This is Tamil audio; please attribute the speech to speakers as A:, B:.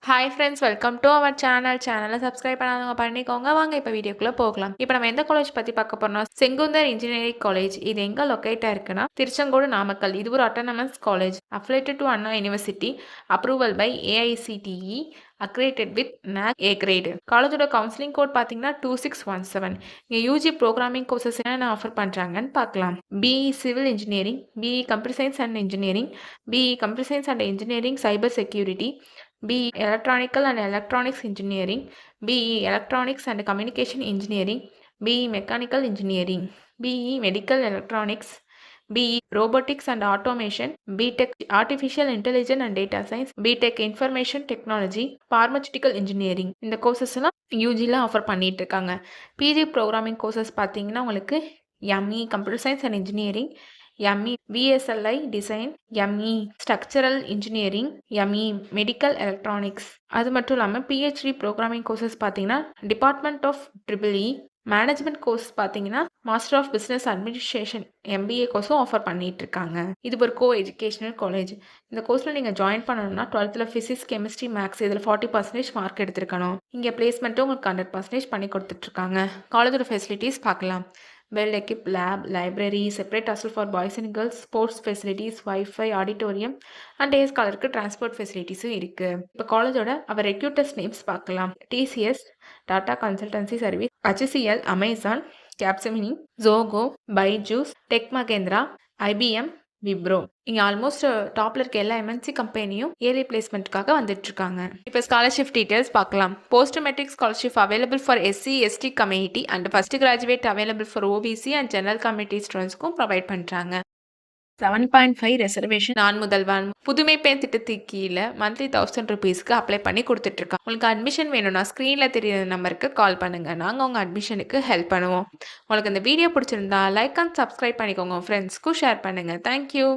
A: Hi friends, welcome to our channel. சேனலை சப்ஸ்கிரைப் பண்ணாதவங்க பண்ணிக்கோங்க. வாங்க இப்போ வீடியோக்குள்ளே போகலாம். இப்போ நம்ம எந்த காலேஜ் பற்றி பார்க்க போறோம்னா செங்குந்தர் இன்ஜினியரிங் காலேஜ். இது எங்கே லொக்கேட்டாக இருக்குன்னா திருச்செங்கோடு, நாமக்கல். இது ஒரு autonomous college affiliated to Anna university, approval by AICTE, accredited with NAC A grade. காலேஜோட கவுன்சிலிங் கோட் பார்த்தீங்கன்னா 2617. இங்கே யூஜி ப்ரோக்ராமிங் கோர்சஸ் என்னென்ன ஆஃபர் பண்ணுறாங்கன்னு பார்க்கலாம். BE civil engineering, BE computer science and engineering, BE computer science and engineering cyber security, BE Electronical and Electronics Engineering, BE Electronics and Communication Engineering, BE Mechanical Engineering, BE Medical Electronics, BE Robotics and Automation, BTech Artificial Intelligence and Data Science, BTech Information Technology, Pharmaceutical Engineering. இந்த கோர்சஸ்லாம் யூஜியில் ஆஃபர் பண்ணிட்டு இருக்காங்க. பிஜி ப்ரோக்ராமிங் கோர்சஸ் பார்த்தீங்கன்னா உங்களுக்கு ME Computer Science and Engineering, ME VSLI Design, ME Structural Engineering, ME Medical Electronics. அது மட்டும் இல்லாமல் PhD ப்ரோக்ராமிங் கோர்சஸ் பார்த்தீங்கன்னா department of EEE. Management course பார்த்தீங்கன்னா master of business administration MBA கோர்ஸும் ஆஃபர் பண்ணிட்டு இருக்காங்க. இது ஒரு கோ எஜுகேஷனல் காலேஜ். இந்த கோர்ஸில் நீங்கள் ஜாயின் பண்ணணும்னா 12th ஃபிசிக்ஸ், கெமிஸ்ட்ரி, மேக்ஸ் இதில் 40% மார்க் எடுத்திருக்கணும். இங்கே பிளேஸ்மெண்ட்டும் உங்களுக்கு 100% பண்ணி கொடுத்துட்ருக்காங்க. காலேஜோட ஃபெசிலிட்டிஸ் பார்க்கலாம். Well equipped lab, library, separate hostel for boys and girls, sports facilities, wifi, auditorium and day ஸ்காலருக்கு டிரான்ஸ்போர்ட் ஃபெசிலிட்டிஸும் இருக்குது. இப்போ காலேஜோட அவர் ரெக்யூட்டர்ஸ் நேம்ஸ் பார்க்கலாம். TCS, Tata consultancy service, HCL, Amazon, Capgemini, Zoho, Byju's, tech Mahindra, IBM, Wipro. இங்கே ஆல்மோஸ்ட் டாப்ல இருக்க எல்லா MNC கம்பெனியும் ஏர்லி பிளேஸ்மெண்ட்டுக்காக வந்துட்டு இருக்காங்க. இப்போ ஸ்காலர்ஷிப் டீடைல்ஸ் பார்க்கலாம். Post matric scholarship available for SC/ST community and first graduate available for OBC and general community ஸ்டூடெண்ட்ஸ்க்கும் ப்ரொவைட் பண்ணுறாங்க. 7.5 ரெசர்வேஷன் நான் முதல்வன் புதுமை பெண் திட்டத்துக்கு கீழே மந்த்லி 1000 ருபீஸ்க்கு அப்ளை பண்ணி கொடுத்துட்ருக்கோம். உங்களுக்கு அட்மிஷன் வேணும்னா ஸ்க்ரீனில் தெரியுற நம்பருக்கு கால் பண்ணுங்கள். நாங்கள் உங்கள் அட்மிஷனுக்கு ஹெல்ப் பண்ணுவோம். உங்களுக்கு இந்த வீடியோ பிடிச்சிருந்தா லைக் அண்ட் சப்ஸ்கிரைப் பண்ணிக்கோங்க. ஃப்ரெண்ட்ஸ்க்கும் ஷேர் பண்ணுங்கள். தேங்க்யூ.